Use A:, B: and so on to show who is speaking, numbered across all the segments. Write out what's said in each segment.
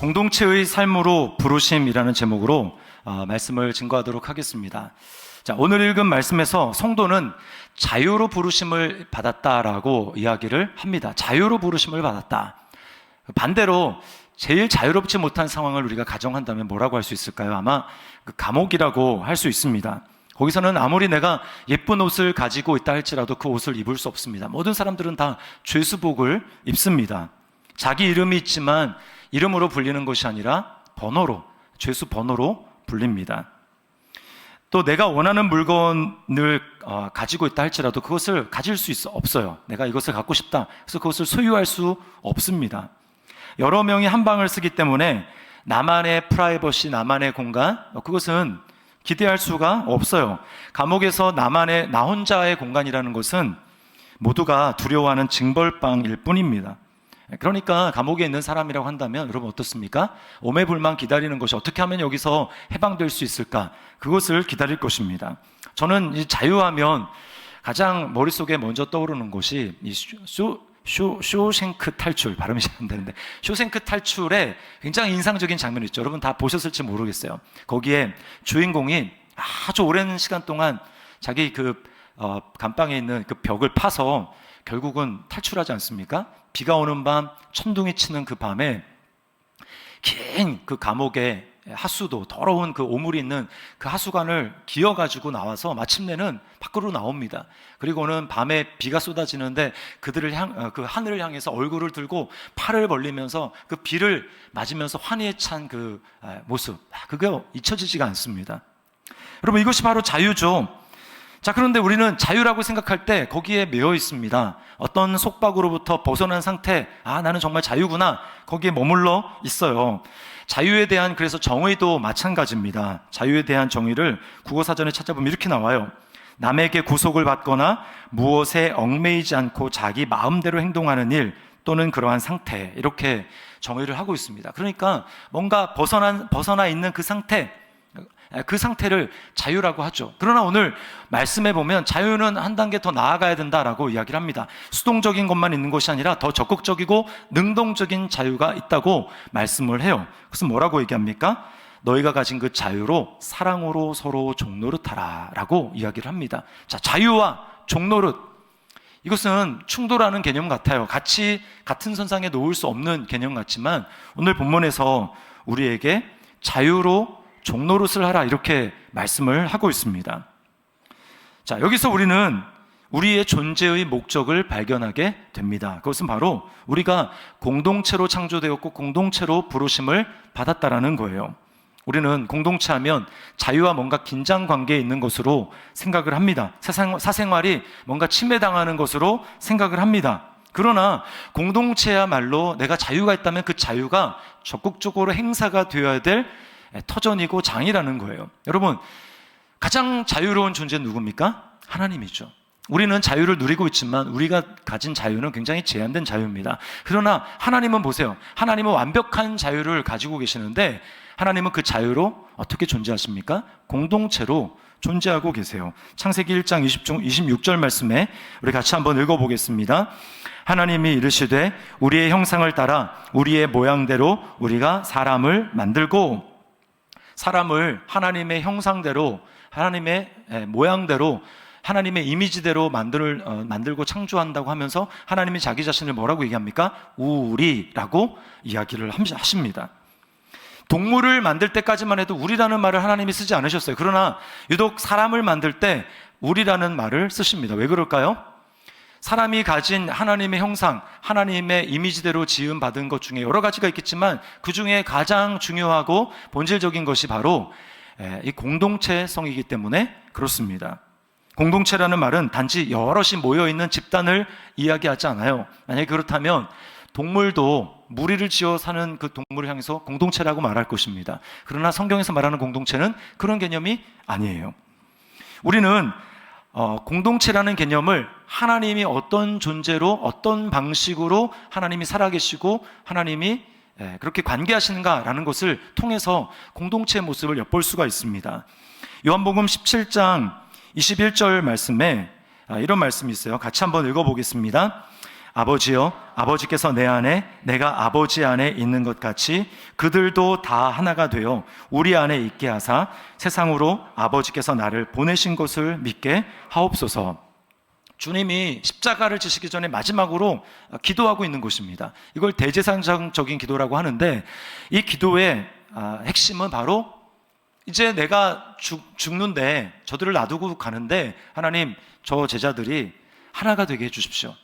A: 공동체의 삶으로 부르심이라는 제목으로 말씀을 증거하도록 하겠습니다. 자, 오늘 읽은 말씀에서 성도는 자유로 부르심을 받았다라고 이야기를 합니다. 자유로 부르심을 받았다. 반대로 제일 자유롭지 못한 상황을 우리가 가정한다면 뭐라고 할 수 있을까요? 아마 그 감옥이라고 할 수 있습니다. 거기서는 아무리 내가 예쁜 옷을 가지고 있다 할지라도 그 옷을 입을 수 없습니다. 모든 사람들은 다 죄수복을 입습니다. 자기 이름이 있지만 이름으로 불리는 것이 아니라 번호로, 죄수 번호로 불립니다. 또 내가 원하는 물건을 가지고 있다 할지라도 그것을 가질 수 없어요. 내가 이것을 갖고 싶다. 그래서 그것을 소유할 수 없습니다. 여러 명이 한 방을 쓰기 때문에 나만의 프라이버시, 나만의 공간, 그것은 기대할 수가 없어요. 감옥에서 나 혼자의 공간이라는 것은 모두가 두려워하는 징벌방일 뿐입니다. 그러니까 감옥에 있는 사람이라고 한다면 여러분 어떻습니까? 오매불망 기다리는 것이 어떻게 하면 여기서 해방될 수 있을까? 그것을 기다릴 것입니다. 저는 이 자유하면 가장 머릿속에 먼저 떠오르는 것이 이 쇼생크 탈출, 발음이 잘 안 되는데 쇼생크 탈출에 굉장히 인상적인 장면이 있죠. 여러분 다 보셨을지 모르겠어요. 거기에 주인공이 아주 오랜 시간 동안 자기 감방에 있는 그 벽을 파서 결국은 탈출하지 않습니까? 비가 오는 밤, 천둥이 치는 그 밤에 긴 그 감옥의 하수도, 더러운 그 오물이 있는 그 하수관을 기어가지고 나와서 마침내는 밖으로 나옵니다. 그리고는 밤에 비가 쏟아지는데 그 하늘을 향해서 얼굴을 들고 팔을 벌리면서 그 비를 맞으면서 환희에 찬 그 모습, 그게 잊혀지지가 않습니다. 여러분 이것이 바로 자유죠. 자, 그런데 우리는 자유라고 생각할 때 거기에 매여 있습니다. 어떤 속박으로부터 벗어난 상태, 나는 정말 자유구나, 거기에 머물러 있어요. 자유에 대한 그래서 정의도 마찬가지입니다. 자유에 대한 정의를 국어사전에 찾아보면 이렇게 나와요. 남에게 구속을 받거나 무엇에 얽매이지 않고 자기 마음대로 행동하는 일 또는 그러한 상태, 이렇게 정의를 하고 있습니다. 그러니까 뭔가 벗어나 있는 그 상태를 자유라고 하죠. 그러나 오늘 말씀에 보면 자유는 한 단계 더 나아가야 된다라고 이야기를 합니다. 수동적인 것만 있는 것이 아니라 더 적극적이고 능동적인 자유가 있다고 말씀을 해요. 그래서 뭐라고 얘기합니까? 너희가 가진 그 자유로 사랑으로 서로 종노릇하라 라고 이야기를 합니다. 자, 자유와 종노릇, 이것은 충돌하는 개념 같아요. 같은 선상에 놓을 수 없는 개념 같지만 오늘 본문에서 우리에게 자유로 종노릇을 하라, 이렇게 말씀을 하고 있습니다. 자, 여기서 우리는 우리의 존재의 목적을 발견하게 됩니다. 그것은 바로 우리가 공동체로 창조되었고 공동체로 부르심을 받았다라는 거예요. 우리는 공동체 하면 자유와 뭔가 긴장 관계에 있는 것으로 생각을 합니다. 사생활이 뭔가 침해당하는 것으로 생각을 합니다. 그러나 공동체야말로 내가 자유가 있다면 그 자유가 적극적으로 행사가 되어야 될 터전이고 장이라는 거예요. 여러분, 가장 자유로운 존재는 누굽니까? 하나님이죠. 우리는 자유를 누리고 있지만 우리가 가진 자유는 굉장히 제한된 자유입니다. 그러나 하나님은 보세요. 하나님은 완벽한 자유를 가지고 계시는데 하나님은 그 자유로 어떻게 존재하십니까? 공동체로 존재하고 계세요. 창세기 1장 26절 말씀에 우리 같이 한번 읽어보겠습니다. 하나님이 이르시되 우리의 형상을 따라 우리의 모양대로 우리가 사람을 만들고, 사람을 하나님의 형상대로, 하나님의 모양대로, 하나님의 이미지대로 만들고 창조한다고 하면서 하나님이 자기 자신을 뭐라고 얘기합니까? 우리라고 이야기를 하십니다. 동물을 만들 때까지만 해도 우리라는 말을 하나님이 쓰지 않으셨어요. 그러나 유독 사람을 만들 때 우리라는 말을 쓰십니다. 왜 그럴까요? 사람이 가진 하나님의 형상, 하나님의 이미지대로 지음받은 것 중에 여러 가지가 있겠지만 그 중에 가장 중요하고 본질적인 것이 바로 이 공동체성이기 때문에 그렇습니다. 공동체라는 말은 단지 여럿이 모여있는 집단을 이야기하지 않아요. 만약에 그렇다면 동물도 무리를 지어 사는 그 동물을 향해서 공동체라고 말할 것입니다. 그러나 성경에서 말하는 공동체는 그런 개념이 아니에요. 우리는 공동체라는 개념을 하나님이 어떤 존재로, 어떤 방식으로 하나님이 살아계시고 하나님이 그렇게 관계하시는가라는 것을 통해서 공동체의 모습을 엿볼 수가 있습니다. 요한복음 17장 21절 말씀에 이런 말씀이 있어요. 같이 한번 읽어보겠습니다. 아버지여, 아버지께서 내 안에, 내가 아버지 안에 있는 것 같이 그들도 다 하나가 되어 우리 안에 있게 하사 세상으로 아버지께서 나를 보내신 것을 믿게 하옵소서. 주님이 십자가를 지시기 전에 마지막으로 기도하고 있는 곳입니다. 이걸 대제사장적인 기도라고 하는데, 이 기도의 핵심은 바로 이제 내가 죽는데, 저들을 놔두고 가는데 하나님, 저 제자들이 하나가 되게 해주십시오.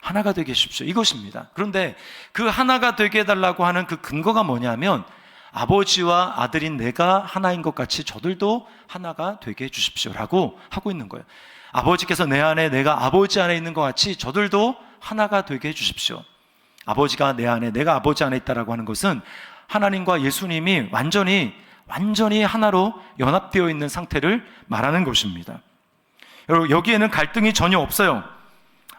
A: 하나가 되게 해주십시오. 이것입니다. 그런데 그 하나가 되게 해달라고 하는 그 근거가 뭐냐면, 아버지와 아들인 내가 하나인 것 같이 저들도 하나가 되게 해주십시오 라고 하고 있는 거예요. 아버지께서 내 안에, 내가 아버지 안에 있는 것 같이 저들도 하나가 되게 해주십시오. 아버지가 내 안에, 내가 아버지 안에 있다라고 하는 것은 하나님과 예수님이 완전히 하나로 연합되어 있는 상태를 말하는 것입니다. 여러분, 여기에는 갈등이 전혀 없어요.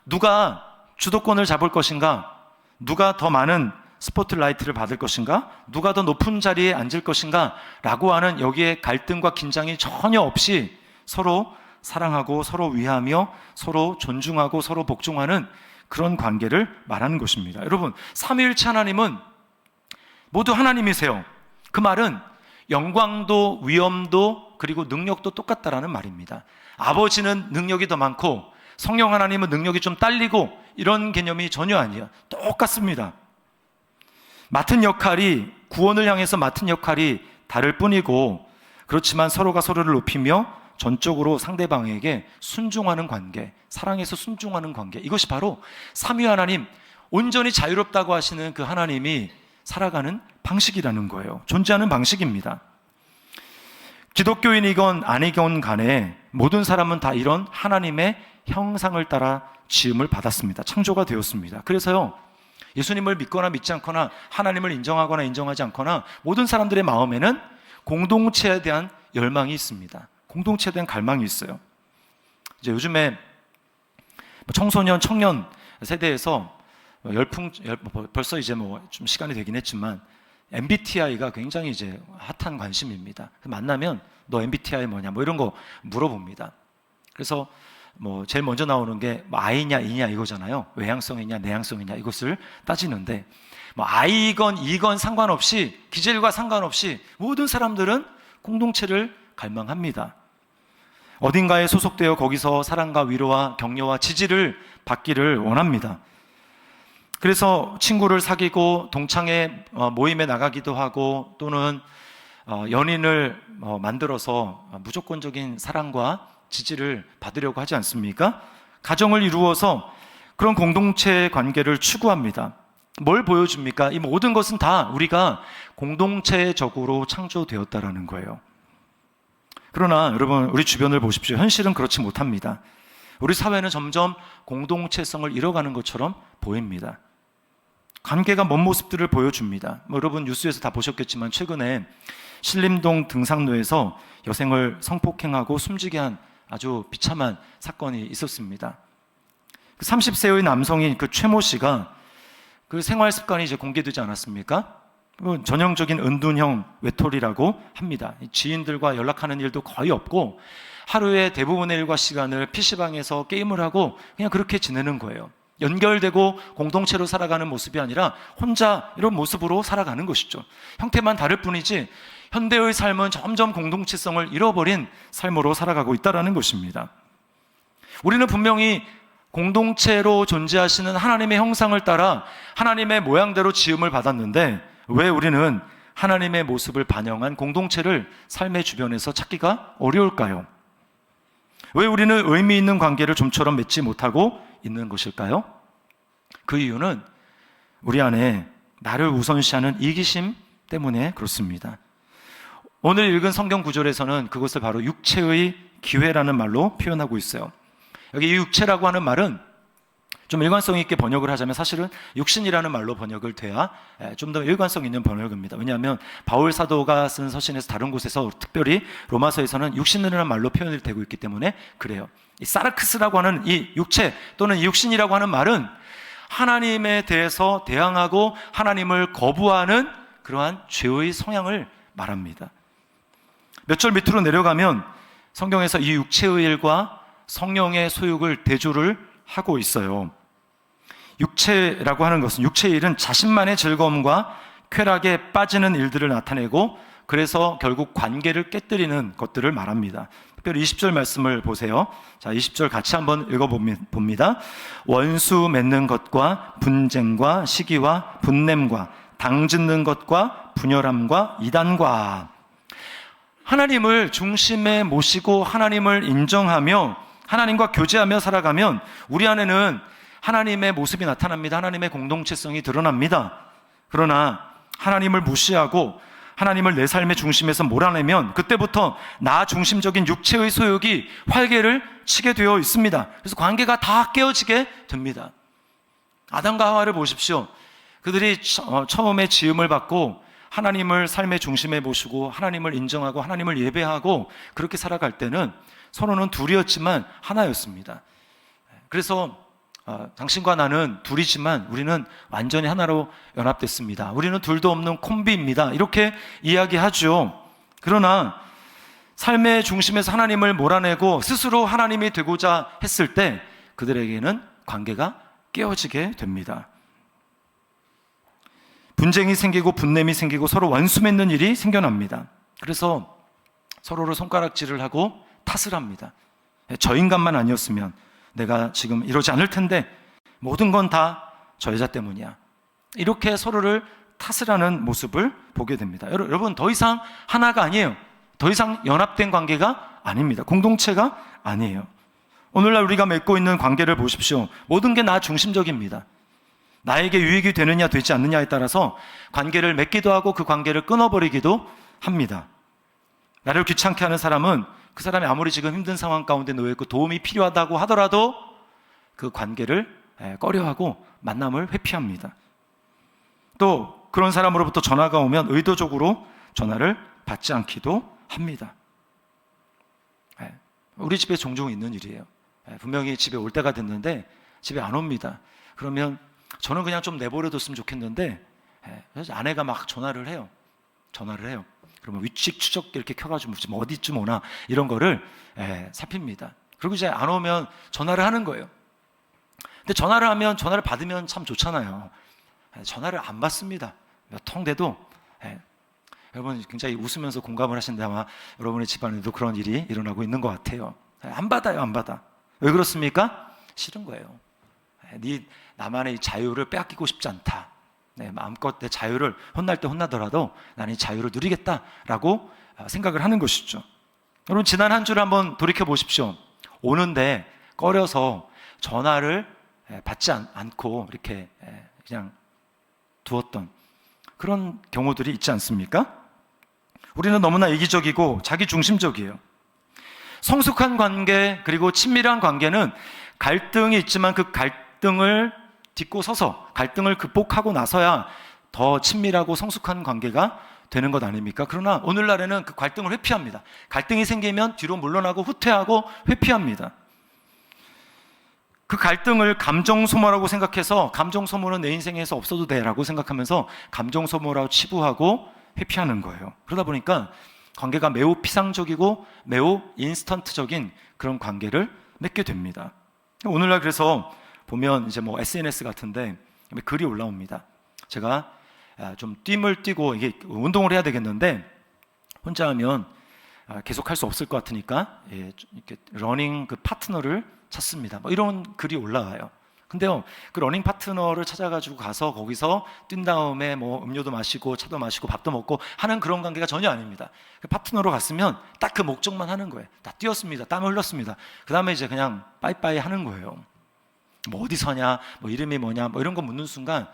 A: 누가 주도권을 잡을 것인가? 누가 더 많은 스포트라이트를 받을 것인가? 누가 더 높은 자리에 앉을 것인가? 라고 하는 여기에 갈등과 긴장이 전혀 없이 서로 사랑하고 서로 위하며 서로 존중하고 서로 복종하는 그런 관계를 말하는 것입니다. 여러분, 삼위일체 하나님은 모두 하나님이세요. 그 말은 영광도 위엄도 그리고 능력도 똑같다라는 말입니다. 아버지는 능력이 더 많고 성령 하나님은 능력이 좀 딸리고 이런 개념이 전혀 아니에요. 똑같습니다. 맡은 역할이, 구원을 향해서 맡은 역할이 다를 뿐이고, 그렇지만 서로가 서로를 높이며 전적으로 상대방에게 순종하는 관계, 사랑해서 순종하는 관계, 이것이 바로 삼위 하나님, 온전히 자유롭다고 하시는 그 하나님이 살아가는 방식이라는 거예요. 존재하는 방식입니다. 기독교인이건 아니건 간에 모든 사람은 다 이런 하나님의 형상을 따라 지음을 받았습니다. 창조가 되었습니다. 그래서요, 예수님을 믿거나 믿지 않거나 하나님을 인정하거나 인정하지 않거나 모든 사람들의 마음에는 공동체에 대한 열망이 있습니다. 공동체에 대한 갈망이 있어요. 이제 요즘에 청소년, 청년 세대에서 벌써 이제 좀 시간이 되긴 했지만 MBTI가 굉장히 이제 핫한 관심입니다. 만나면 너 MBTI 뭐냐 이런 거 물어봅니다. 그래서 제일 먼저 나오는 게 I냐 E냐 이거잖아요. 외향성이냐 내향성이냐 이것을 따지는데, I건 E건 상관없이, 기질과 상관없이 모든 사람들은 공동체를 갈망합니다. 어딘가에 소속되어 거기서 사랑과 위로와 격려와 지지를 받기를 원합니다. 그래서 친구를 사귀고 동창회 모임에 나가기도 하고, 또는 연인을 만들어서 무조건적인 사랑과 지지를 받으려고 하지 않습니까? 가정을 이루어서 그런 공동체 관계를 추구합니다. 뭘 보여줍니까? 이 모든 것은 다 우리가 공동체적으로 창조되었다라는 거예요. 그러나 여러분, 우리 주변을 보십시오. 현실은 그렇지 못합니다. 우리 사회는 점점 공동체성을 잃어가는 것처럼 보입니다. 관계가 먼 모습들을 보여줍니다. 여러분 뉴스에서 다 보셨겠지만 최근에 신림동 등산로에서 여생을 성폭행하고 숨지게 한 아주 비참한 사건이 있었습니다. 30세의 남성인 그 최모 씨가 그 생활 습관이 이제 공개되지 않았습니까? 전형적인 은둔형 외톨이라고 합니다. 지인들과 연락하는 일도 거의 없고 하루에 대부분의 일과 시간을 PC방에서 게임을 하고 그냥 그렇게 지내는 거예요. 연결되고 공동체로 살아가는 모습이 아니라 혼자 이런 모습으로 살아가는 것이죠. 형태만 다를 뿐이지 현대의 삶은 점점 공동체성을 잃어버린 삶으로 살아가고 있다는 것입니다. 우리는 분명히 공동체로 존재하시는 하나님의 형상을 따라 하나님의 모양대로 지음을 받았는데, 왜 우리는 하나님의 모습을 반영한 공동체를 삶의 주변에서 찾기가 어려울까요? 왜 우리는 의미 있는 관계를 좀처럼 맺지 못하고 있는 것일까요? 그 이유는 우리 안에 나를 우선시하는 이기심 때문에 그렇습니다. 오늘 읽은 성경 구절에서는 그것을 바로 육체의 기회라는 말로 표현하고 있어요. 여기 육체라고 하는 말은 좀 일관성 있게 번역을 하자면 사실은 육신이라는 말로 번역을 돼야 좀 더 일관성 있는 번역입니다. 왜냐하면 바울 사도가 쓴 서신에서 다른 곳에서 특별히 로마서에서는 육신이라는 말로 표현이 되고 있기 때문에 그래요. 이 사르크스라고 하는 이 육체 또는 이 육신이라고 하는 말은 하나님에 대해서 대항하고 하나님을 거부하는 그러한 죄의 성향을 말합니다. 몇 절 밑으로 내려가면 성경에서 이 육체의 일과 성령의 소욕을 대조를 하고 있어요. 육체라고 하는 것은, 육체의 일은 자신만의 즐거움과 쾌락에 빠지는 일들을 나타내고, 그래서 결국 관계를 깨뜨리는 것들을 말합니다. 특별히 20절 말씀을 보세요. 자, 20절 같이 한번 읽어봅니다. 원수 맺는 것과 분쟁과 시기와 분냄과 당 짓는 것과 분열함과 이단과. 하나님을 중심에 모시고 하나님을 인정하며 하나님과 교제하며 살아가면 우리 안에는 하나님의 모습이 나타납니다. 하나님의 공동체성이 드러납니다. 그러나 하나님을 무시하고 하나님을 내 삶의 중심에서 몰아내면 그때부터 나 중심적인 육체의 소욕이 활개를 치게 되어 있습니다. 그래서 관계가 다 깨어지게 됩니다. 아담과 하와를 보십시오. 그들이 처음에 지음을 받고 하나님을 삶의 중심에 모시고 하나님을 인정하고 하나님을 예배하고 그렇게 살아갈 때는 서로는 둘이었지만 하나였습니다. 그래서 당신과 나는 둘이지만 우리는 완전히 하나로 연합됐습니다. 우리는 둘도 없는 콤비입니다. 이렇게 이야기하죠. 그러나 삶의 중심에서 하나님을 몰아내고 스스로 하나님이 되고자 했을 때 그들에게는 관계가 깨어지게 됩니다. 분쟁이 생기고 분냄이 생기고 서로 원수 맺는 일이 생겨납니다. 그래서 서로를 손가락질을 하고 탓을 합니다. 저 인간만 아니었으면 내가 지금 이러지 않을 텐데 모든 건 다 저 여자 때문이야. 이렇게 서로를 탓을 하는 모습을 보게 됩니다. 여러분, 더 이상 하나가 아니에요. 더 이상 연합된 관계가 아닙니다. 공동체가 아니에요. 오늘날 우리가 맺고 있는 관계를 보십시오. 모든 게 나 중심적입니다. 나에게 유익이 되느냐 되지 않느냐에 따라서 관계를 맺기도 하고 그 관계를 끊어버리기도 합니다. 나를 귀찮게 하는 사람은 그 사람이 아무리 지금 힘든 상황 가운데 놓여있고 도움이 필요하다고 하더라도 그 관계를 꺼려하고 만남을 회피합니다. 또 그런 사람으로부터 전화가 오면 의도적으로 전화를 받지 않기도 합니다. 우리 집에 종종 있는 일이에요. 분명히 집에 올 때가 됐는데 집에 안 옵니다. 그러면 저는 그냥 좀 내버려뒀으면 좋겠는데 그래서 아내가 막 전화를 해요. 그러면 위치 추적 이렇게 켜가지고 지금 어디쯤 오나 이런 거를 살핍니다. 그리고 이제 안 오면 전화를 하는 거예요. 근데 전화를 하면 전화를 받으면 참 좋잖아요. 전화를 안 받습니다. 몇 통 돼도 여러분 굉장히 웃으면서 공감을 하신다. 아마 여러분의 집안에도 그런 일이 일어나고 있는 것 같아요. 안 받아요, 안 받아. 왜 그렇습니까? 싫은 거예요. 나만의 자유를 빼앗기고 싶지 않다. 마음껏 내 자유를 혼날 때 혼나더라도 나는 이 자유를 누리겠다라고 생각을 하는 것이죠. 여러분, 지난 한 주를 한번 돌이켜 보십시오. 오는데 꺼려서 전화를 받지 않고 이렇게 그냥 두었던 그런 경우들이 있지 않습니까? 우리는 너무나 이기적이고 자기 중심적이에요. 성숙한 관계 그리고 친밀한 관계는 갈등이 있지만 그 갈등을 딛고 서서 갈등을 극복하고 나서야 더 친밀하고 성숙한 관계가 되는 것 아닙니까? 그러나 오늘날에는 그 갈등을 회피합니다. 갈등이 생기면 뒤로 물러나고 후퇴하고 회피합니다. 그 갈등을 감정 소모라고 생각해서 감정 소모는 내 인생에서 없어도 돼라고 생각하면서 감정 소모라고 치부하고 회피하는 거예요. 그러다 보니까 관계가 매우 피상적이고 매우 인스턴트적인 그런 관계를 맺게 됩니다. 오늘날 그래서 보면 이제 뭐 SNS 같은데 글이 올라옵니다. 제가 좀 뛸을 뛰고 이게 운동을 해야 되겠는데 혼자 하면 계속 할 수 없을 것 같으니까 이렇게 러닝 그 파트너를 찾습니다. 뭐 이런 글이 올라와요. 근데요, 그 러닝 파트너를 찾아가지고 가서 거기서 뛴 다음에 뭐 음료도 마시고 차도 마시고 밥도 먹고 하는 그런 관계가 전혀 아닙니다. 그 파트너로 갔으면 딱 그 목적만 하는 거예요. 다 뛰었습니다. 땀을 흘렸습니다. 그 다음에 이제 그냥 빠이빠이 하는 거예요. 뭐 어디 서냐, 뭐 이름이 뭐냐, 뭐 이런 거 묻는 순간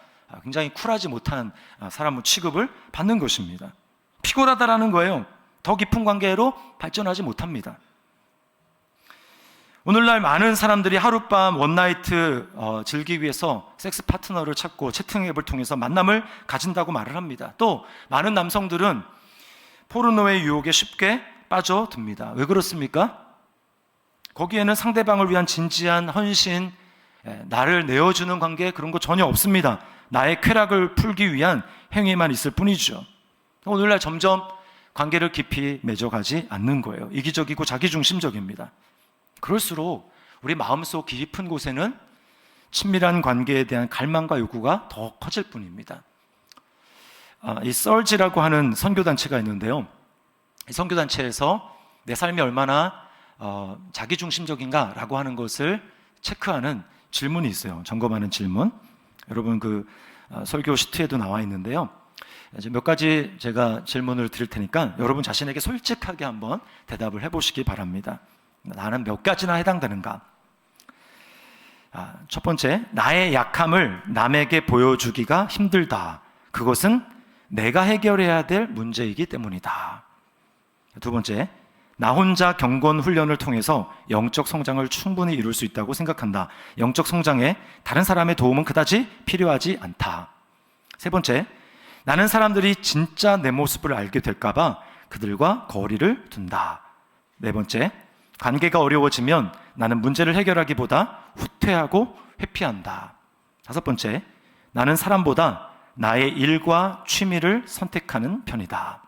A: 굉장히 쿨하지 못한 사람 취급을 받는 것입니다. 피곤하다라는 거예요. 더 깊은 관계로 발전하지 못합니다. 오늘날 많은 사람들이 하룻밤 원나이트 즐기기 위해서 섹스 파트너를 찾고 채팅 앱을 통해서 만남을 가진다고 말을 합니다. 또 많은 남성들은 포르노의 유혹에 쉽게 빠져듭니다. 왜 그렇습니까? 거기에는 상대방을 위한 진지한 헌신, 나를 내어주는 관계 그런 거 전혀 없습니다. 나의 쾌락을 풀기 위한 행위만 있을 뿐이죠. 오늘날 점점 관계를 깊이 맺어가지 않는 거예요. 이기적이고 자기중심적입니다. 그럴수록 우리 마음속 깊은 곳에는 친밀한 관계에 대한 갈망과 요구가 더 커질 뿐입니다. 이 썰지라고 하는 선교단체가 있는데요. 이 선교단체에서 내 삶이 얼마나 자기중심적인가라고 하는 것을 체크하는 질문이 있어요. 점검하는 질문. 여러분 설교 시트에도 나와 있는데요. 이제 몇 가지 제가 질문을 드릴 테니까 여러분 자신에게 솔직하게 한번 대답을 해보시기 바랍니다. 나는 몇 가지나 해당되는가? 첫 번째, 나의 약함을 남에게 보여주기가 힘들다. 그것은 내가 해결해야 될 문제이기 때문이다. 두 번째, 나 혼자 경건 훈련을 통해서 영적 성장을 충분히 이룰 수 있다고 생각한다. 영적 성장에 다른 사람의 도움은 그다지 필요하지 않다. 세 번째, 나는 사람들이 진짜 내 모습을 알게 될까봐 그들과 거리를 둔다. 네 번째, 관계가 어려워지면 나는 문제를 해결하기보다 후퇴하고 회피한다. 다섯 번째, 나는 사람보다 나의 일과 취미를 선택하는 편이다.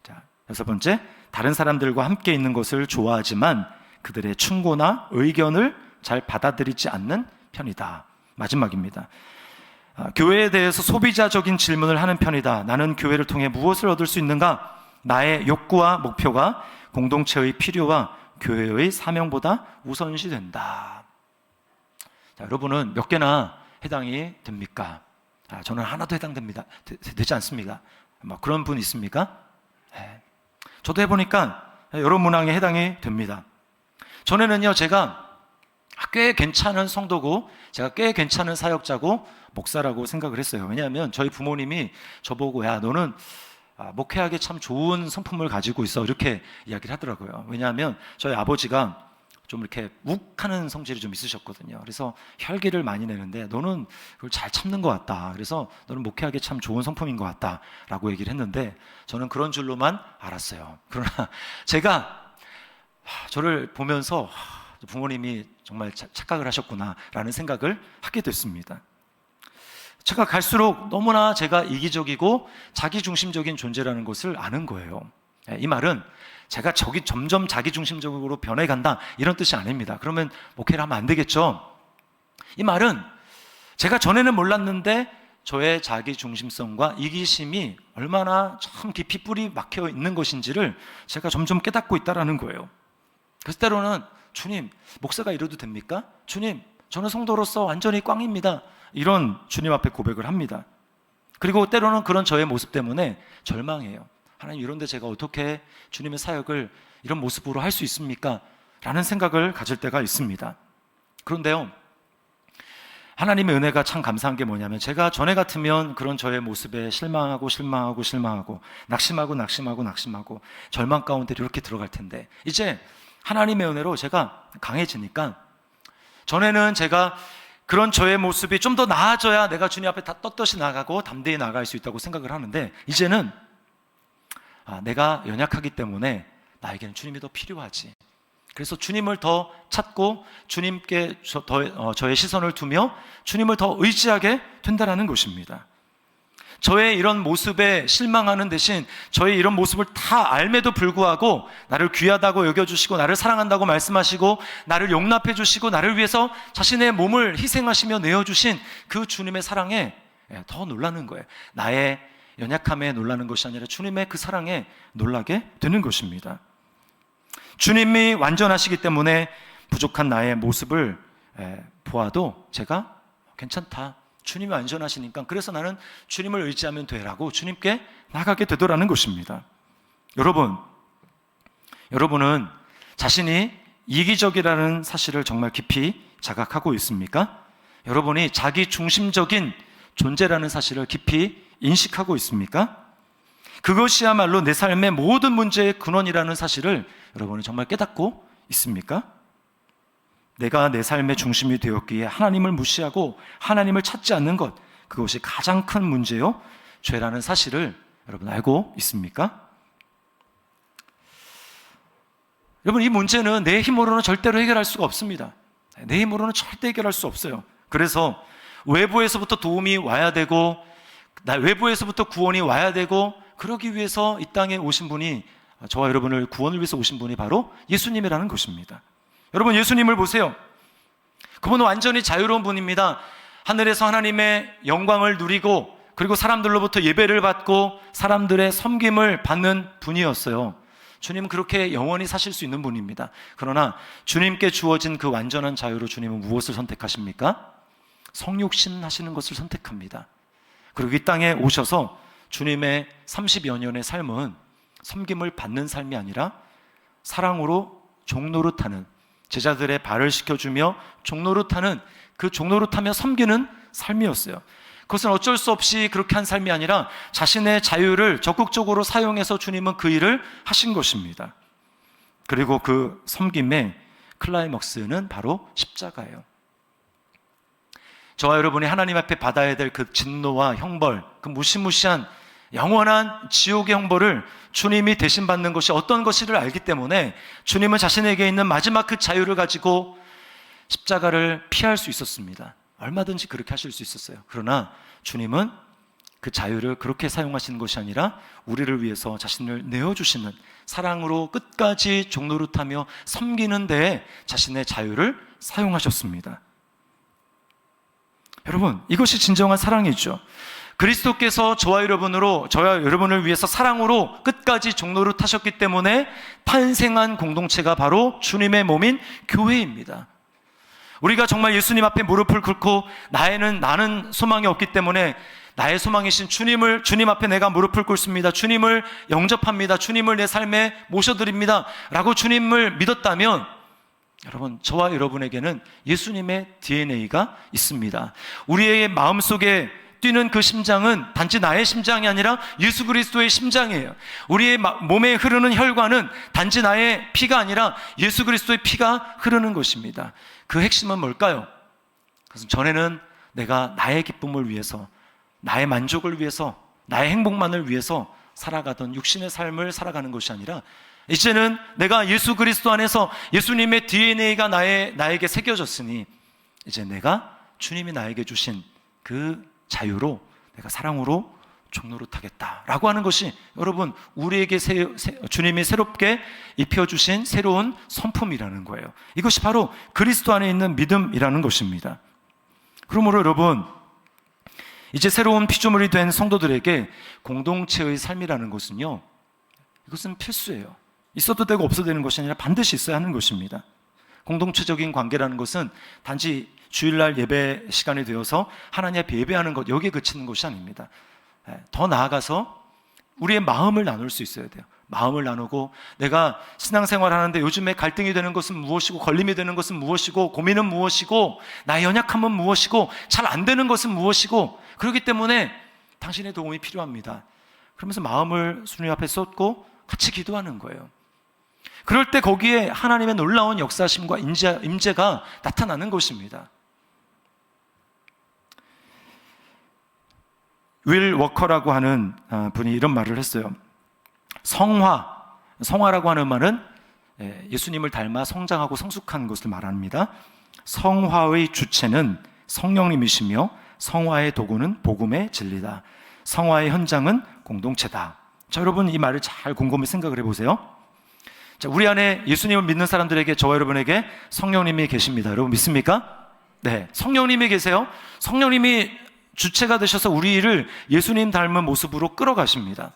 A: 자, 여섯 번째, 다른 사람들과 함께 있는 것을 좋아하지만 그들의 충고나 의견을 잘 받아들이지 않는 편이다. 마지막입니다. 교회에 대해서 소비자적인 질문을 하는 편이다. 나는 교회를 통해 무엇을 얻을 수 있는가? 나의 욕구와 목표가 공동체의 필요와 교회의 사명보다 우선시 된다. 자, 여러분은 몇 개나 해당이 됩니까? 저는 하나도 해당됩니다. 되지 않습니다. 그런 분 있습니까? 네. 저도 해보니까 여러 문항에 해당이 됩니다. 전에는요, 제가 꽤 괜찮은 성도고 제가 꽤 괜찮은 사역자고 목사라고 생각을 했어요. 왜냐하면 저희 부모님이 저보고 야, 너는 목회하기 참 좋은 성품을 가지고 있어, 이렇게 이야기를 하더라고요. 왜냐하면 저희 아버지가 좀 이렇게 욱하는 성질이 좀 있으셨거든요. 그래서 혈기를 많이 내는데 너는 그걸 잘 참는 것 같다. 그래서 너는 목회하기 참 좋은 성품인 것 같다 라고 얘기를 했는데 저는 그런 줄로만 알았어요. 그러나 제가 저를 보면서 부모님이 정말 착각을 하셨구나 라는 생각을 하게 됐습니다. 제가 갈수록 너무나 제가 이기적이고 자기중심적인 존재라는 것을 아는 거예요. 이 말은 제가 점점 자기중심적으로 변해간다 이런 뜻이 아닙니다. 그러면 목회를 하면 안 되겠죠. 이 말은 제가 전에는 몰랐는데 저의 자기중심성과 이기심이 얼마나 참 깊이 뿌리 막혀 있는 것인지를 제가 점점 깨닫고 있다는 거예요. 그래서 때로는 주님, 목사가 이래도 됩니까? 주님, 저는 성도로서 완전히 꽝입니다. 이런 주님 앞에 고백을 합니다. 그리고 때로는 그런 저의 모습 때문에 절망해요. 하나님, 이런데 제가 어떻게 주님의 사역을 이런 모습으로 할 수 있습니까? 라는 생각을 가질 때가 있습니다. 그런데요, 하나님의 은혜가 참 감사한 게 뭐냐면 제가 전에 같으면 그런 저의 모습에 실망하고 낙심하고 절망 가운데 이렇게 들어갈 텐데 이제 하나님의 은혜로 제가 강해지니까 전에는 제가 그런 저의 모습이 좀 더 나아져야 내가 주님 앞에 다 떳떳이 나가고 담대히 나아갈 수 있다고 생각을 하는데 이제는 내가 연약하기 때문에 나에게는 주님이 더 필요하지. 그래서 주님을 더 찾고 주님께 저의 시선을 두며 주님을 더 의지하게 된다는 것입니다. 저의 이런 모습에 실망하는 대신 저의 이런 모습을 다 알매도 불구하고 나를 귀하다고 여겨주시고 나를 사랑한다고 말씀하시고 나를 용납해 주시고 나를 위해서 자신의 몸을 희생하시며 내어주신 그 주님의 사랑에 더 놀라는 거예요. 나의 연약함에 놀라는 것이 아니라 주님의 그 사랑에 놀라게 되는 것입니다. 주님이 완전하시기 때문에 부족한 나의 모습을 보아도 제가 괜찮다, 주님이 완전하시니까 그래서 나는 주님을 의지하면 되라고 주님께 나가게 되더라는 것입니다. 여러분은 자신이 이기적이라는 사실을 정말 깊이 자각하고 있습니까? 여러분이 자기 중심적인 존재라는 사실을 깊이 인식하고 있습니까? 그것이야말로 내 삶의 모든 문제의 근원이라는 사실을 여러분은 정말 깨닫고 있습니까? 내가 내 삶의 중심이 되었기에 하나님을 무시하고 하나님을 찾지 않는 것, 그것이 가장 큰 문제요, 죄라는 사실을 여러분 알고 있습니까? 여러분, 이 문제는 내 힘으로는 절대로 해결할 수가 없습니다. 내 힘으로는 절대 해결할 수 없어요. 그래서 외부에서부터 도움이 와야 되고 외부에서부터 구원이 와야 되고 그러기 위해서 이 땅에 오신 분이, 저와 여러분을 구원을 위해서 오신 분이 바로 예수님이라는 것입니다. 여러분, 예수님을 보세요. 그분은 완전히 자유로운 분입니다. 하늘에서 하나님의 영광을 누리고 그리고 사람들로부터 예배를 받고 사람들의 섬김을 받는 분이었어요. 주님은 그렇게 영원히 사실 수 있는 분입니다. 그러나 주님께 주어진 그 완전한 자유로 주님은 무엇을 선택하십니까? 성육신 하시는 것을 선택합니다. 그리고 이 땅에 오셔서 주님의 30여 년의 삶은 섬김을 받는 삶이 아니라 사랑으로 종노릇하는, 제자들의 발을 씻겨주며 종노릇하는, 그 종노릇하며 섬기는 삶이었어요. 그것은 어쩔 수 없이 그렇게 한 삶이 아니라 자신의 자유를 적극적으로 사용해서 주님은 그 일을 하신 것입니다. 그리고 그 섬김의 클라이먹스는 바로 십자가예요. 저와 여러분이 하나님 앞에 받아야 될 그 진노와 형벌, 그 무시무시한 영원한 지옥의 형벌을 주님이 대신 받는 것이 어떤 것인지를 알기 때문에 주님은 자신에게 있는 마지막 그 자유를 가지고 십자가를 피할 수 있었습니다. 얼마든지 그렇게 하실 수 있었어요. 그러나 주님은 그 자유를 그렇게 사용하시는 것이 아니라 우리를 위해서 자신을 내어주시는, 사랑으로 끝까지 종노릇하며 섬기는 데에 자신의 자유를 사용하셨습니다. 여러분, 이것이 진정한 사랑이죠. 그리스도께서 저와 여러분을 위해서 사랑으로 끝까지 종노릇하셨기 때문에 탄생한 공동체가 바로 주님의 몸인 교회입니다. 우리가 정말 예수님 앞에 무릎을 꿇고 나는 소망이 없기 때문에 나의 소망이신 주님 앞에 내가 무릎을 꿇습니다. 주님을 영접합니다. 주님을 내 삶에 모셔드립니다. 라고 주님을 믿었다면 여러분, 저와 여러분에게는 예수님의 DNA가 있습니다. 우리의 마음속에 뛰는 그 심장은 단지 나의 심장이 아니라 예수 그리스도의 심장이에요. 우리의 몸에 흐르는 혈관은 단지 나의 피가 아니라 예수 그리스도의 피가 흐르는 것입니다. 그 핵심은 뭘까요? 그것은 전에는 내가 나의 기쁨을 위해서, 나의 만족을 위해서, 나의 행복만을 위해서 살아가던 육신의 삶을 살아가는 것이 아니라 이제는 내가 예수 그리스도 안에서 예수님의 DNA가 나에게 새겨졌으니 이제 내가 주님이 나에게 주신 그 자유로 내가 사랑으로 종노릇하겠다라고 하는 것이 여러분 우리에게 주님이 새롭게 입혀주신 새로운 성품이라는 거예요. 이것이 바로 그리스도 안에 있는 믿음이라는 것입니다. 그러므로 여러분, 이제 새로운 피조물이 된 성도들에게 공동체의 삶이라는 것은요, 이것은 필수예요. 있어도 되고 없어도 되는 것이 아니라 반드시 있어야 하는 것입니다. 공동체적인 관계라는 것은 단지 주일날 예배 시간이 되어서 하나님 앞에 예배하는 것, 여기에 그치는 것이 아닙니다. 더 나아가서 우리의 마음을 나눌 수 있어야 돼요. 마음을 나누고 내가 신앙생활 하는데 요즘에 갈등이 되는 것은 무엇이고, 걸림이 되는 것은 무엇이고, 고민은 무엇이고, 나의 연약함은 무엇이고, 잘 안 되는 것은 무엇이고, 그렇기 때문에 당신의 도움이 필요합니다. 그러면서 마음을 주님 앞에 쏟고 같이 기도하는 거예요. 그럴 때 거기에 하나님의 놀라운 역사심과 임재가 나타나는 것입니다. 윌 워커라고 하는 분이 이런 말을 했어요. 성화라고 하는 말은 예수님을 닮아 성장하고 성숙한 것을 말합니다. 성화의 주체는 성령님이시며 성화의 도구는 복음의 진리다. 성화의 현장은 공동체다. 자, 여러분 이 말을 잘 곰곰이 생각을 해보세요. 자, 우리 안에 예수님을 믿는 사람들에게, 저와 여러분에게 성령님이 계십니다. 여러분 믿습니까? 네, 성령님이 계세요. 성령님이 주체가 되셔서 우리를 예수님 닮은 모습으로 끌어가십니다.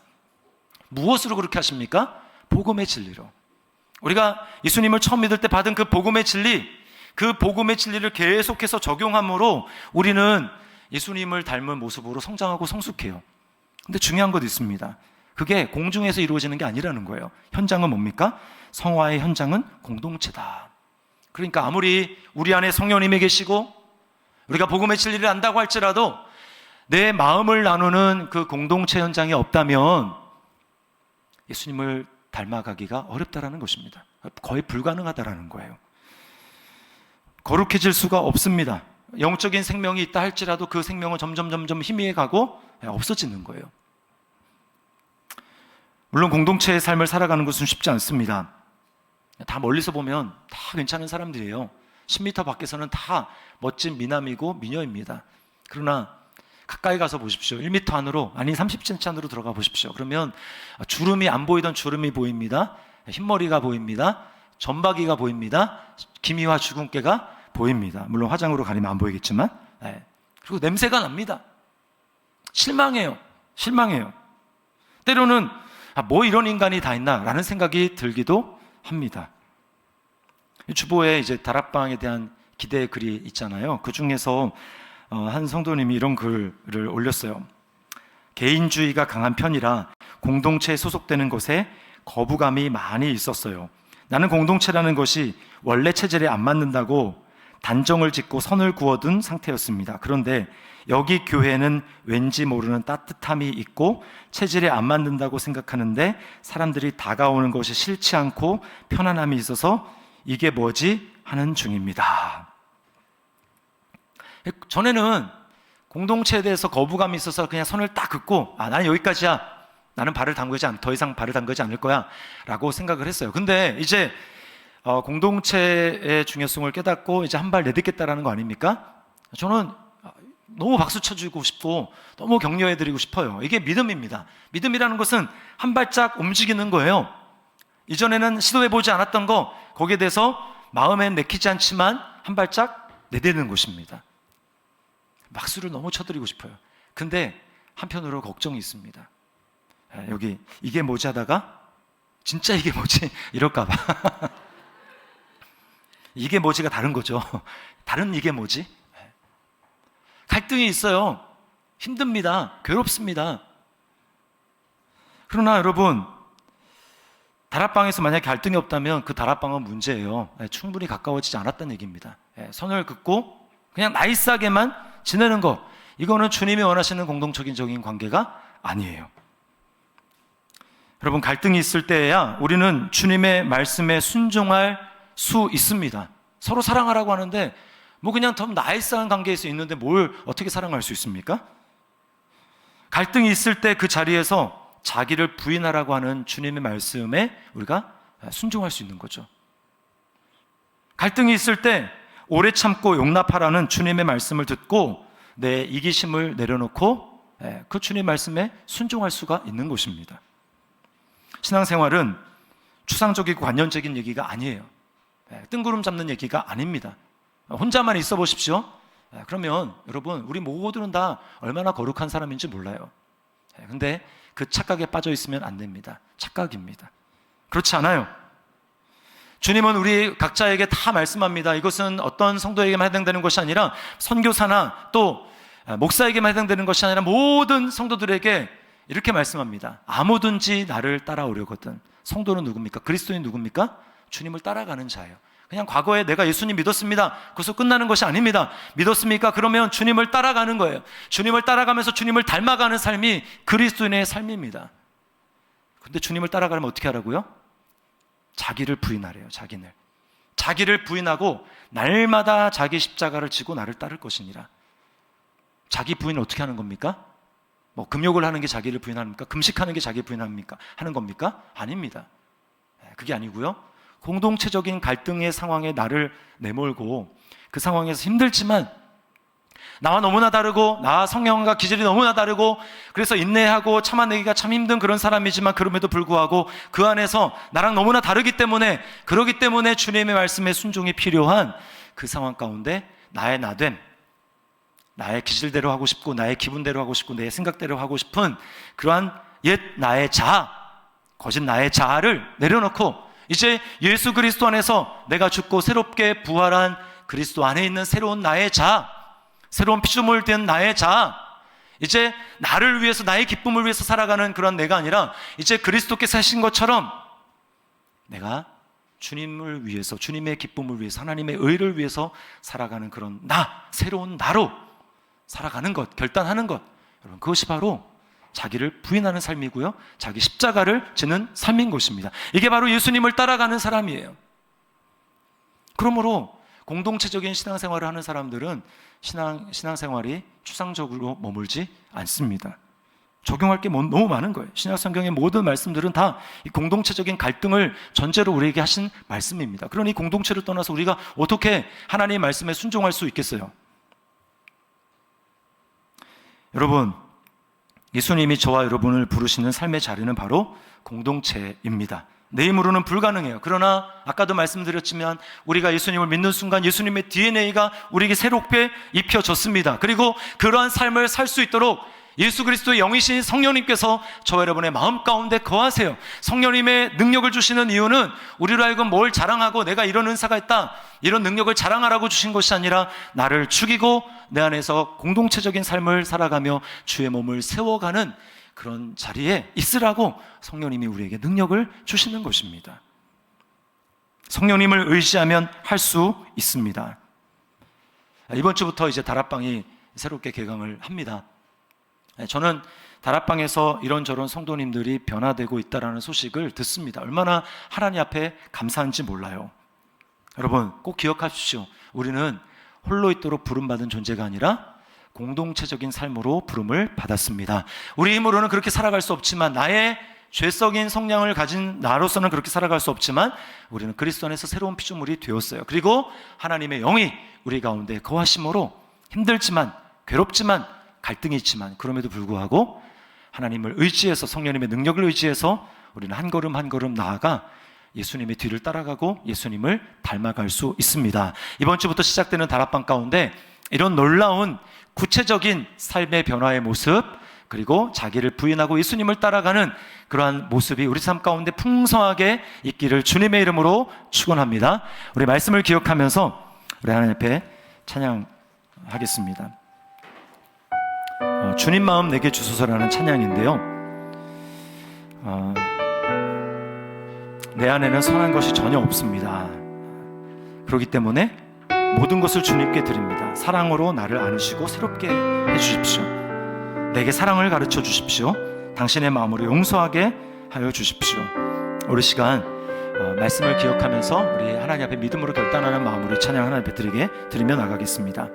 A: 무엇으로 그렇게 하십니까? 복음의 진리로. 우리가 예수님을 처음 믿을 때 받은 그 복음의 진리, 그 복음의 진리를 계속해서 적용함으로 우리는 예수님을 닮은 모습으로 성장하고 성숙해요. 근데 중요한 것도 있습니다. 그게 공중에서 이루어지는 게 아니라는 거예요. 현장은 뭡니까? 성화의 현장은 공동체다. 그러니까 아무리 우리 안에 성령님이 계시고 우리가 복음의 진리를 안다고 할지라도 내 마음을 나누는 그 공동체 현장이 없다면 예수님을 닮아가기가 어렵다라는 것입니다. 거의 불가능하다라는 거예요. 거룩해질 수가 없습니다. 영적인 생명이 있다 할지라도 그 생명은 점점 희미해가고 없어지는 거예요. 물론 공동체의 삶을 살아가는 것은 쉽지 않습니다. 다 멀리서 보면 다 괜찮은 사람들이에요. 10m 밖에서는 다 멋진 미남이고 미녀입니다. 그러나 가까이 가서 보십시오. 1m 안으로, 아니 30cm 안으로 들어가 보십시오. 그러면 주름이 안 보이던 주름이 보입니다. 흰머리가 보입니다. 점박이가 보입니다. 기미와 주근깨가 보입니다. 물론 화장으로 가리면 안 보이겠지만. 그리고 냄새가 납니다. 실망해요. 때로는 뭐 이런 인간이 다 있나 라는 생각이 들기도 합니다. 주보에 이제 다락방에 대한 기대의 글이 있잖아요. 그 중에서 한 성도님이 이런 글을 올렸어요. 개인주의가 강한 편이라 공동체에 소속되는 것에 거부감이 많이 있었어요. 나는 공동체라는 것이 원래 체질에 안 맞는다고 단정을 짓고 선을 그어둔 상태였습니다. 그런데 여기 교회는 왠지 모르는 따뜻함이 있고 체질에 안 맞는다고 생각하는데 사람들이 다가오는 것이 싫지 않고 편안함이 있어서 이게 뭐지? 하는 중입니다. 전에는 공동체에 대해서 거부감이 있어서 그냥 선을 딱 긋고 나는 여기까지야. 나는 더 이상 발을 담그지 않을 거야 라고 생각을 했어요. 근데 이제 공동체의 중요성을 깨닫고 이제 한 발 내딛겠다라는 거 아닙니까? 저는 너무 박수 쳐주고 싶고 너무 격려해드리고 싶어요. 이게 믿음입니다. 믿음이라는 것은 한 발짝 움직이는 거예요. 이전에는 시도해보지 않았던 거 거기에 대해서 마음엔 내키지 않지만 한 발짝 내딛는 것입니다. 박수를 너무 쳐드리고 싶어요. 근데 한편으로 걱정이 있습니다. 여기 이게 뭐지 하다가 진짜 이게 뭐지? 이럴까봐. 이게 뭐지가 다른 거죠. 다른 이게 뭐지? 갈등이 있어요. 힘듭니다. 괴롭습니다. 그러나 여러분, 다락방에서 만약에 갈등이 없다면 그 다락방은 문제예요. 충분히 가까워지지 않았다는 얘기입니다. 선을 긋고 그냥 나이스하게만 지내는 거, 이거는 주님이 원하시는 공동적인 관계가 아니에요. 여러분, 갈등이 있을 때에야 우리는 주님의 말씀에 순종할 수 있습니다. 서로 사랑하라고 하는데 뭐 그냥 더 나이스한 관계에서 있는데 뭘 어떻게 사랑할 수 있습니까? 갈등이 있을 때 그 자리에서 자기를 부인하라고 하는 주님의 말씀에 우리가 순종할 수 있는 거죠. 갈등이 있을 때 오래 참고 용납하라는 주님의 말씀을 듣고 내 이기심을 내려놓고 그 주님의 말씀에 순종할 수가 있는 것입니다. 신앙생활은 추상적이고 관념적인 얘기가 아니에요. 뜬구름 잡는 얘기가 아닙니다. 혼자만 있어 보십시오. 그러면 여러분, 우리 모두는 다 얼마나 거룩한 사람인지 몰라요. 근데 그 착각에 빠져 있으면 안 됩니다. 착각입니다. 그렇지 않아요. 주님은 우리 각자에게 다 말씀합니다. 이것은 어떤 성도에게만 해당되는 것이 아니라 선교사나 또 목사에게만 해당되는 것이 아니라 모든 성도들에게 이렇게 말씀합니다. 아무든지 나를 따라오려거든. 성도는 누굽니까? 그리스도인 누굽니까? 주님을 따라가는 자예요. 그냥 과거에 내가 예수님 믿었습니다. 그것으로 끝나는 것이 아닙니다. 믿었습니까? 그러면 주님을 따라가는 거예요. 주님을 따라가면서 주님을 닮아가는 삶이 그리스도인의 삶입니다. 근데 주님을 따라가려면 어떻게 하라고요? 자기를 부인하래요. 자기를 부인하고 날마다 자기 십자가를 지고 나를 따를 것이니라. 자기 부인을 어떻게 하는 겁니까? 뭐 금욕을 하는 게 자기를 부인합니까? 금식하는 게 자기 부인합니까? 하는 겁니까? 아닙니다. 그게 아니고요. 공동체적인 갈등의 상황에 나를 내몰고 그 상황에서 힘들지만 나와 너무나 다르고 나와 성향과 기질이 너무나 다르고 그래서 인내하고 참아내기가 참 힘든 그런 사람이지만 그럼에도 불구하고 그 안에서 나랑 너무나 다르기 때문에 그러기 때문에 주님의 말씀에 순종이 필요한 그 상황 가운데 나의 나됨, 나의 기질대로 하고 싶고 나의 기분대로 하고 싶고 내 생각대로 하고 싶은 그러한 옛 나의 자아, 거짓 나의 자아를 내려놓고 이제 예수 그리스도 안에서 내가 죽고 새롭게 부활한 그리스도 안에 있는 새로운 나의 자아, 새로운 피조물 된 나의 자아, 이제 나를 위해서 나의 기쁨을 위해서 살아가는 그런 내가 아니라 이제 그리스도께서 하신 것처럼 내가 주님을 위해서, 주님의 기쁨을 위해서, 하나님의 의를 위해서 살아가는 그런 새로운 나로 살아가는 것, 결단하는 것, 여러분, 그것이 바로 자기를 부인하는 삶이고요, 자기 십자가를 지는 삶인 것입니다. 이게 바로 예수님을 따라가는 사람이에요. 그러므로 공동체적인 신앙생활을 하는 사람들은 신앙생활이 추상적으로 머물지 않습니다. 적용할 게 너무 많은 거예요. 신약 성경의 모든 말씀들은 다 이 공동체적인 갈등을 전제로 우리에게 하신 말씀입니다. 그러니 공동체를 떠나서 우리가 어떻게 하나님의 말씀에 순종할 수 있겠어요? 여러분, 예수님이 저와 여러분을 부르시는 삶의 자리는 바로 공동체입니다. 내 힘으로는 불가능해요. 그러나 아까도 말씀드렸지만 우리가 예수님을 믿는 순간 예수님의 DNA가 우리에게 새롭게 입혀졌습니다. 그리고 그러한 삶을 살 수 있도록 예수 그리스도의 영이신 성령님께서 저 여러분의 마음 가운데 거하세요. 성령님의 능력을 주시는 이유는 우리로 하여금 뭘 자랑하고 내가 이런 은사가 있다, 이런 능력을 자랑하라고 주신 것이 아니라 나를 죽이고 내 안에서 공동체적인 삶을 살아가며 주의 몸을 세워가는 그런 자리에 있으라고 성령님이 우리에게 능력을 주시는 것입니다. 성령님을 의지하면 할 수 있습니다. 이번 주부터 이제 다락방이 새롭게 개강을 합니다. 저는 다락방에서 이런저런 성도님들이 변화되고 있다는 소식을 듣습니다. 얼마나 하나님 앞에 감사한지 몰라요. 여러분 꼭 기억하십시오. 우리는 홀로 있도록 부름받은 존재가 아니라 공동체적인 삶으로 부름을 받았습니다. 우리 힘으로는 그렇게 살아갈 수 없지만, 나의 죄성인 성량을 가진 나로서는 그렇게 살아갈 수 없지만 우리는 그리스도 안에서 새로운 피조물이 되었어요. 그리고 하나님의 영이 우리 가운데 거하심으로 힘들지만, 괴롭지만, 갈등이 있지만 그럼에도 불구하고 하나님을 의지해서, 성령님의 능력을 의지해서 우리는 한 걸음 한 걸음 나아가 예수님의 뒤를 따라가고 예수님을 닮아갈 수 있습니다. 이번 주부터 시작되는 다락방 가운데 이런 놀라운 구체적인 삶의 변화의 모습, 그리고 자기를 부인하고 예수님을 따라가는 그러한 모습이 우리 삶 가운데 풍성하게 있기를 주님의 이름으로 축원합니다. 우리 말씀을 기억하면서 우리 하나님 앞에 찬양하겠습니다. 주님 마음 내게 주소서라는 찬양인데요, 내 안에는 선한 것이 전혀 없습니다. 그렇기 때문에 모든 것을 주님께 드립니다. 사랑으로 나를 안으시고 새롭게 해주십시오. 내게 사랑을 가르쳐 주십시오. 당신의 마음으로 용서하게 하여 주십시오. 우리 시간 말씀을 기억하면서 우리 하나님 앞에 믿음으로 결단하는 마음으로 찬양 하나님 앞에 드리며 나가겠습니다.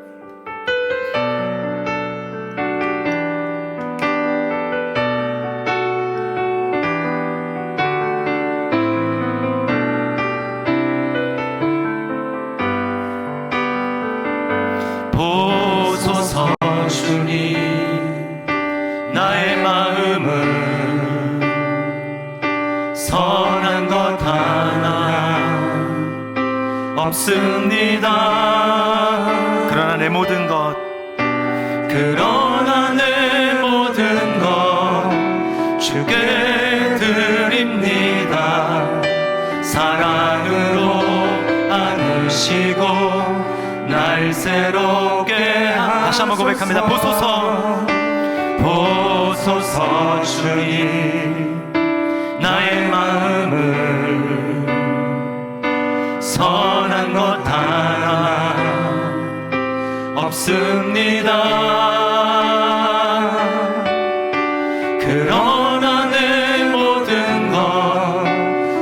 B: 보소서 주님, 나의 마음은 선한 것 하나 없습니다.
A: 그러나 내 모든 것
B: 주께 드립니다. 사랑으로 안으시고 날 새롭게
A: 다시 한번 고백합니다.
B: 보소서 주님, 나의 마음은 선한 것 하나 없습니다. 그러나 내 모든 것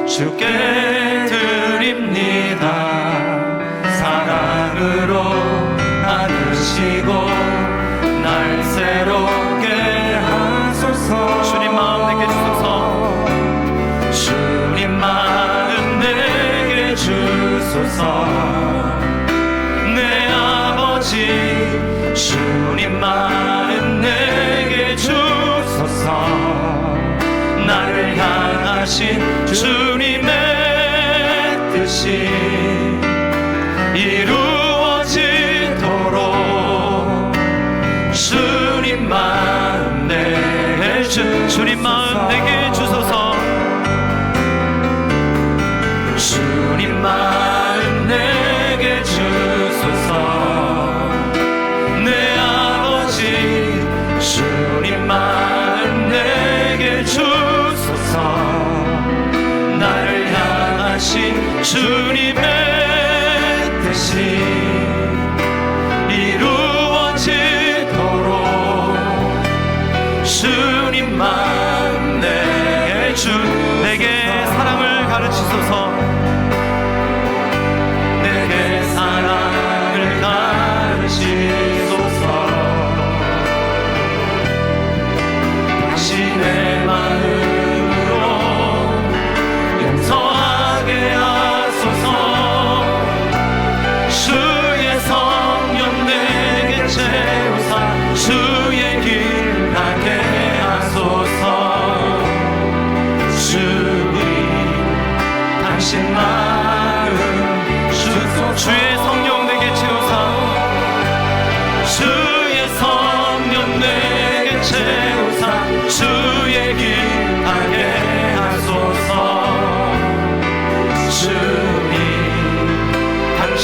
B: 주께 드립니다. 사랑으로 안으시고 날 새롭게 하소서.
A: 주님 마음 내게 주소서.
B: 주님 마음 내게 주소서. 내 아버지 주님 마음 내게 주소서. 나를 향하신 주님의 뜻이 이루어지도록 주님 마음 내게
A: 주님 마음 내게 주소서.
B: 주님 마음 내게 주소서. 내 아버지 주님 마음 내게 주소서. 날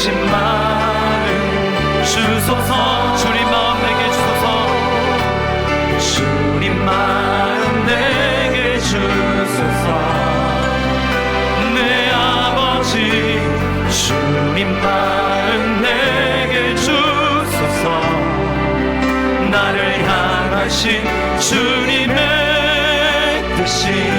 B: 부르신 마음 주소서. 주님 마음 내게 주소서. 주님 마음 내게 주소서. 내 아버지 주님 마음 내게 주소서. 나를 향하신 주님의 뜻이